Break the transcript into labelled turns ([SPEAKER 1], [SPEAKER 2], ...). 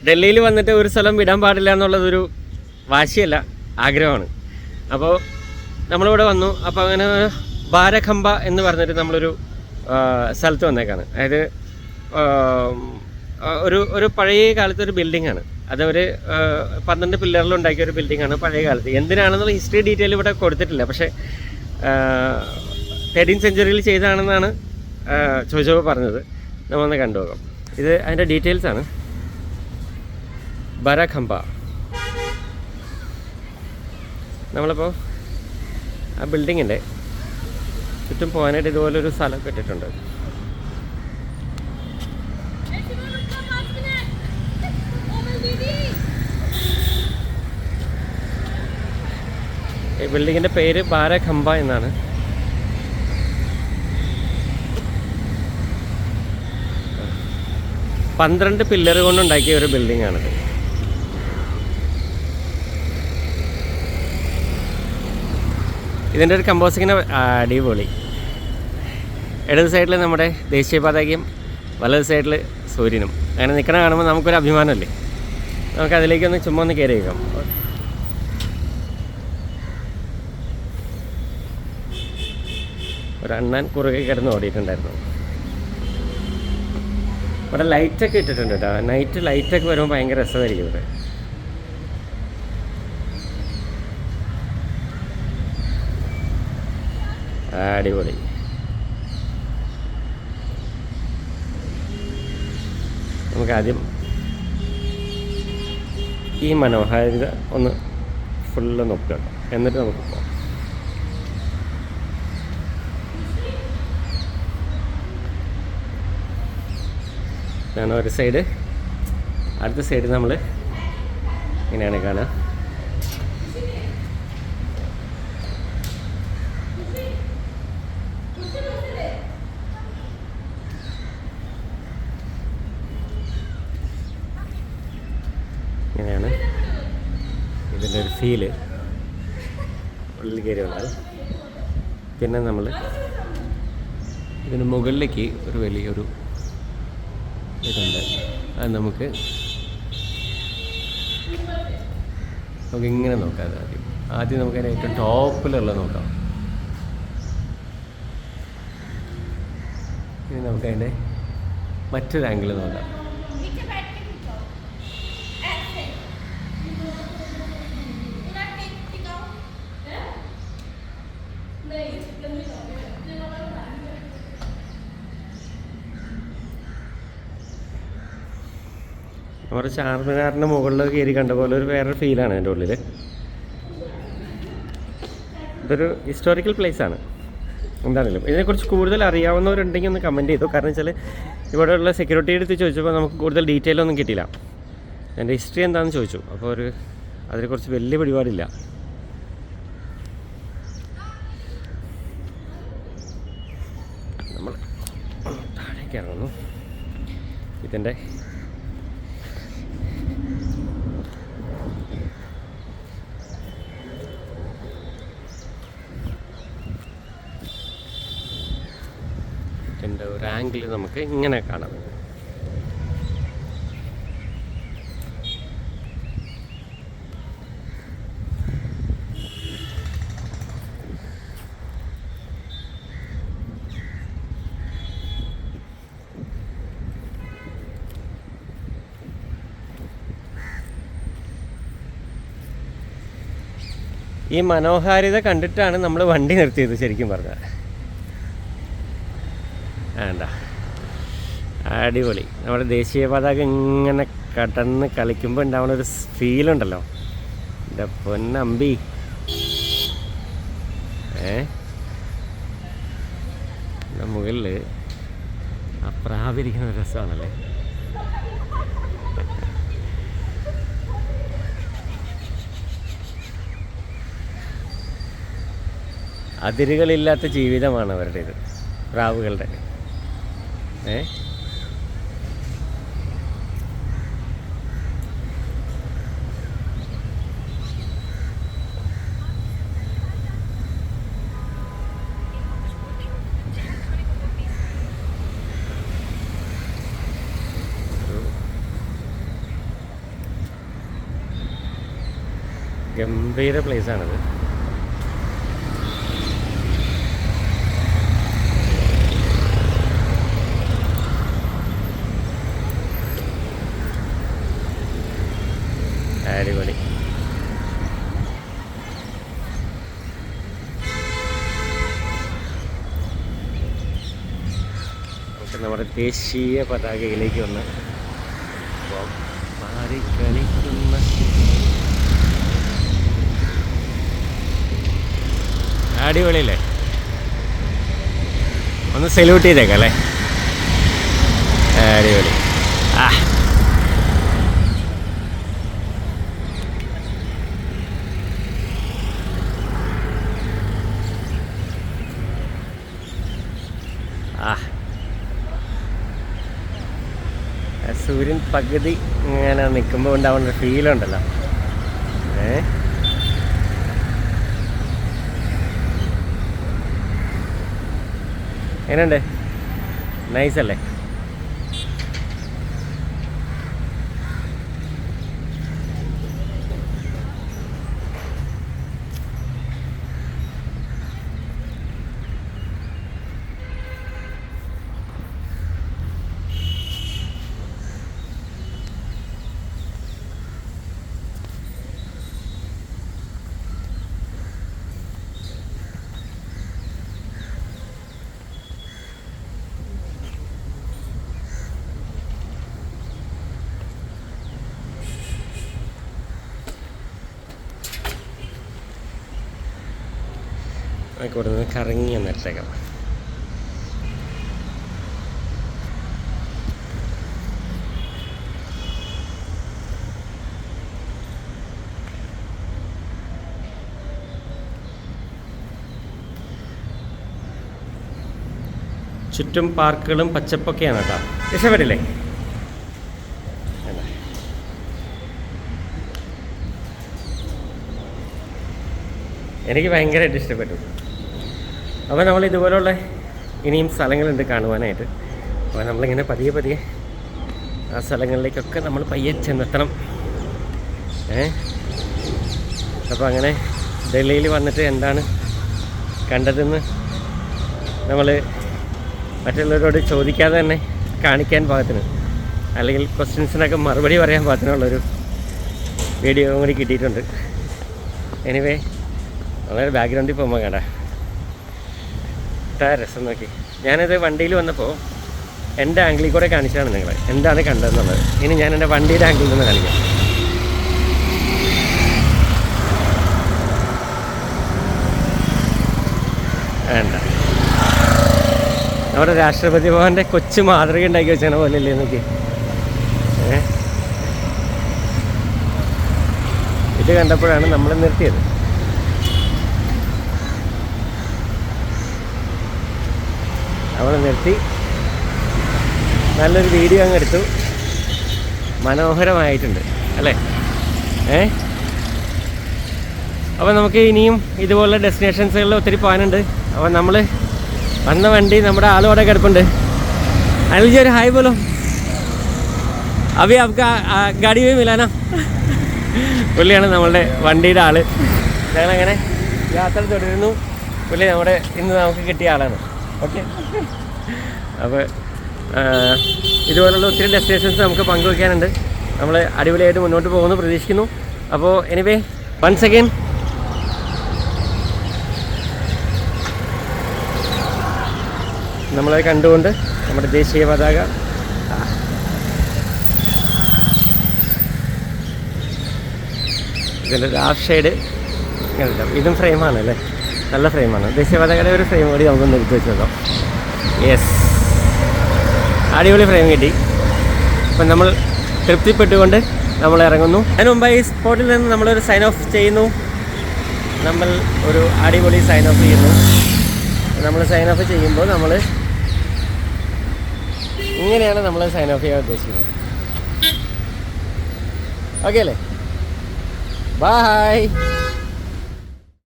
[SPEAKER 1] ഡൽഹിയിൽ വന്നിട്ട് ഒരു സ്ഥലം വിടാൻ പാടില്ല എന്നുള്ളതൊരു വാശിയല്ല, ആഗ്രഹമാണ്. അപ്പോൾ നമ്മളിവിടെ വന്നു. അപ്പോൾ അങ്ങനെ ബാരഖമ്പ എന്ന് പറഞ്ഞിട്ട് നമ്മളൊരു സ്ഥലത്ത് വന്നേക്കാണ്. അതായത് ഒരു പഴയ കാലത്തെ ഒരു ബിൽഡിങ്ങാണ്. അതവർ 12 പില്ലറിലുണ്ടാക്കിയ ഒരു ബിൽഡിങ്ങാണ് പഴയ കാലത്ത്. എന്തിനാണെന്നുള്ള ഹിസ്റ്ററി ഡീറ്റെയിൽ ഇവിടെ കൊടുത്തിട്ടില്ല. പക്ഷേ 13th സെഞ്ച്വറിയിൽ ചെയ്തതാണെന്നാണ് ചോദിച്ചപ്പോൾ പറഞ്ഞത്. നമ്മളൊന്ന് കണ്ടുപോകാം. ഇത് അതിൻ്റെ ഡീറ്റെയിൽസാണ്. ബാരഖമ്പ. നമ്മളിപ്പോൾ ആ ബിൽഡിങ്ങിൻ്റെ ചുറ്റും പോകാനായിട്ട് ഇതുപോലൊരു സ്ഥലമൊക്കെ ഇട്ടിട്ടുണ്ട്. ഈ ബിൽഡിങ്ങിൻ്റെ പേര് ബാരഖമ്പ എന്നാണ്. പന്ത്രണ്ട് പില്ലർ കൊണ്ടുണ്ടാക്കിയ ഒരു ബിൽഡിങ്ങാണിത്. ഇതിൻ്റെ ഒരു കമ്പോസിങ്ങിന് അടിപൊളി. ഇടത് സൈഡിൽ നമ്മുടെ ദേശീയപതാകയും വലത് സൈഡിൽ സൂര്യനും അങ്ങനെ നിൽക്കണ കാണുമ്പോൾ നമുക്കൊരു അഭിമാനമല്ലേ. നമുക്ക് അതിലേക്കൊന്ന് ചുമ്മാ ഒന്ന് കയറി വയ്ക്കാം. ഒരു അണ്ണൻ കുറുകെ കിടന്ന് ഓടിയിട്ടുണ്ടായിരുന്നു. ഇവിടെ ലൈറ്റൊക്കെ ഇട്ടിട്ടുണ്ട് കേട്ടോ. നൈറ്റ് ലൈറ്റൊക്കെ വരുമ്പോൾ ഭയങ്കര രസമായിരിക്കും ഇവിടെ. അടിപൊളി. നമുക്ക് ആദ്യം ഈ മനോഹാരിത ഒന്ന് ഫുള്ള് നോക്കുക, എന്നിട്ട് നമുക്ക് പോകാം. ഇതാണ് ഒരു സൈഡ്. അടുത്ത സൈഡ് നമ്മൾ ഇങ്ങനെയാണ് കാണുക. ഇങ്ങനെയാണ് ഇതിൻ്റെ ഒരു ഫീല്. ഉള്ളിൽ കയറി വന്നാൽ പിന്നെ നമ്മൾ ഇതിന് മുകളിലേക്ക് ഒരു വലിയൊരു ഇതുണ്ട്. അത് നമുക്ക് ഇങ്ങനെ നോക്കാം. ആദ്യം നമുക്ക് അതിന് ഏറ്റവും ടോപ്പിലുള്ള നോക്കാം. ഇനി നമുക്ക് അതിൻ്റെ മറ്റൊരു ആംഗിൾ നോക്കാം. നമ്മുടെ ചാർമിനാറിൻ്റെ മുകളിൽ കയറി കണ്ട പോലെ ഒരു വേറൊരു ഫീലാണ് അതിൻ്റെ ഉള്ളിൽ. ഇതൊരു ഹിസ്റ്റോറിക്കൽ പ്ലേസാണ്. എന്താണെങ്കിലും ഇതിനെക്കുറിച്ച് കൂടുതൽ അറിയാവുന്നവരുണ്ടെങ്കിൽ ഒന്ന് കമൻറ്റ് ചെയ്തു. കാരണം വെച്ചാൽ ഇവിടെയുള്ള സെക്യൂരിറ്റി എടുത്ത് ചോദിച്ചപ്പോൾ നമുക്ക് കൂടുതൽ ഡീറ്റെയിൽ ഒന്നും കിട്ടിയില്ല. എൻ്റെ ഹിസ്റ്ററി എന്താണെന്ന് ചോദിച്ചു. അപ്പോൾ അതിനെക്കുറിച്ച് വലിയ പിടിപാടില്ല. നമ്മൾ താഴേക്ക് ഇറങ്ങുന്നു. ഇതിൻ്റെ ഒരു ആംഗിൾ നമുക്ക് ഇങ്ങനെ കാണാം. ഈ മനോഹാരിത കണ്ടിട്ടാണ് നമ്മൾ വണ്ടി നിർത്തിയത് ശരിക്കും പറഞ്ഞാൽ. വേണ്ട, അടിപൊളി. നമ്മുടെ ദേശീയ പതാക ഇങ്ങനെ കടന്ന് കളിക്കുമ്പോൾ ഉണ്ടാവുന്ന ഒരു ഫീലുണ്ടല്ലോ, എൻ്റെ പൊന്നമ്പി. മുകളിൽ ആ പ്രാവിരിക്കുന്ന ഒരു രസമാണല്ലേ. അതിരുകളില്ലാത്ത ജീവിതമാണ് അവരുടേത്, പ്രാവുകളുടെ. ഗംഭീര പ്ലേസാണിത്. അടിപൊളി. നമുക്ക് നമ്മുടെ ദേശീയ പതാകയിലേക്ക് വന്ന് മാറിക്കളിക്കുന്ന അടിപൊളിയല്ലേ? ഒന്ന് സെല്യൂട്ട് ചെയ്തേക്കാം അല്ലേ? അടിപൊളി. ആ സൂര്യൻ പകുതി ഇങ്ങനെ നിൽക്കുമ്പോൾ ഉണ്ടാവുന്ന ഫീലുണ്ടല്ലോ. എങ്ങനെയുണ്ട്? നൈസല്ലേ? ഇവിടെ നിന്ന് കറങ്ങി എന്നിട്ടേക്കാം. ചുറ്റും പാർക്കുകളും പച്ചപ്പൊക്കെയാണ് കേട്ടോ. ഇഷ്ടപ്പെട്ടില്ലേ? എനിക്ക് ഭയങ്കരമായിട്ട് ഇഷ്ടപ്പെട്ടു. അപ്പോൾ നമ്മൾ ഇതുപോലുള്ള ഇനിയും സ്ഥലങ്ങളുണ്ട് കാണുവാനായിട്ട്. അപ്പോൾ നമ്മളിങ്ങനെ പതിയെ പതിയെ ആ സ്ഥലങ്ങളിലേക്കൊക്കെ നമ്മൾ പയ്യെ ചെന്നെത്തണം. അപ്പോൾ അങ്ങനെ ഡൽഹിയിൽ വന്നിട്ട് എന്താണ് കണ്ടതെന്ന് നമ്മൾ മറ്റുള്ളവരോട് ചോദിക്കാതെ തന്നെ കാണിക്കാൻ പാകത്തിന്, അല്ലെങ്കിൽ ക്വസ്റ്റ്യൻസിനൊക്കെ മറുപടി പറയാൻ പാകത്തിനുള്ളൊരു വീഡിയോ കൂടി കിട്ടിയിട്ടുണ്ട്. എനിവേ വളരെ ബാക്ക്ഗ്രൗണ്ടിൽ പോകുമ്പോൾ കേട്ടാ രസം നോക്കി. ഞാനിത് വണ്ടിയിൽ വന്നപ്പോൾ എൻ്റെ ആംഗിളിൽ കൂടെ കാണിച്ചതാണ് നിങ്ങൾ എന്താണ് കണ്ടതെന്നുള്ളത്. ഇനി ഞാൻ എൻ്റെ വണ്ടിയുടെ ആംഗിളിൽ നിന്ന് കാണിക്കാം. വേണ്ട, നമ്മുടെ രാഷ്ട്രപതി ഭവൻ്റെ കൊച്ചു മാതൃക ഉണ്ടാക്കി വെച്ചാൽ പോലെ അല്ലേ നോക്കി. ഇത് കണ്ടപ്പോഴാണ് നമ്മൾ നിർത്തിയത്. നമ്മൾ നിർത്തി നല്ലൊരു വീഡിയോ അങ്ങ് എടുത്തു. മനോഹരമായിട്ടുണ്ട് അല്ലേ? അപ്പോൾ നമുക്ക് ഇനിയും ഇതുപോലുള്ള ഡെസ്റ്റിനേഷൻസുകളിൽ ഒത്തിരി പോകാനുണ്ട്. അപ്പോൾ നമ്മൾ വന്ന വണ്ടി നമ്മുടെ ആളോടെ കിടപ്പുണ്ട്. അനിൽജി ഒരു ഹായ് പോലോ. അഭി आपका गाड़ी भी मिलाना. പുള്ളിയാണ് നമ്മളുടെ വണ്ടിയുടെ ആള്. ഞങ്ങളങ്ങനെ യാത്ര തുടരുന്നു. പുള്ളി നമ്മുടെ ഇന്ന് നമുക്ക് കിട്ടിയ ആളാണ്. ഓക്കെ, അപ്പോൾ ഇതുപോലുള്ള ഒത്തിരി ഡെസ്റ്റിനേഷൻസ് നമുക്ക് പങ്കുവയ്ക്കാനുണ്ട്. നമ്മൾ അടിപൊളിയായിട്ട് മുന്നോട്ട് പോകുമെന്ന് പ്രതീക്ഷിക്കുന്നു. അപ്പോൾ എനിവേ വൺസ് അഗൈൻ നമ്മളെ കണ്ടുകൊണ്ട് നമ്മുടെ ദേശീയ പതാക ഇതിൻ്റെ ഹാഫ് ഷെയ്ഡ് ഇതും ഫ്രെയിമാണ് അല്ലേ? നല്ല ഫ്രെയിമാണ്. ദേശീയ പതാകയുടെ ഒരു ഫ്രെയിം കൂടി നമുക്കൊന്ന് എടുത്ത് വെച്ച് നോക്കാം. യെസ്, അടിപൊളി ഫ്രെയിം കിട്ടി. അപ്പം നമ്മൾ തൃപ്തിപ്പെട്ടുകൊണ്ട് നമ്മൾ ഇറങ്ങുന്നു. അതിന് മുമ്പ് ഈ സ്പോട്ടിൽ നിന്ന് നമ്മളൊരു സൈൻ ഓഫ് ചെയ്യുന്നു. നമ്മൾ ഒരു അടിപൊളി സൈൻ ഓഫ് ചെയ്യുന്നു. നമ്മൾ സൈൻ ഓഫ് ചെയ്യുമ്പോൾ നമ്മൾ ഇങ്ങനെയാണ് നമ്മൾ സൈൻ ഓഫ് ചെയ്യാൻ ഉദ്ദേശിക്കുന്നത്. ഓക്കെ അല്ലേ? ബൈ.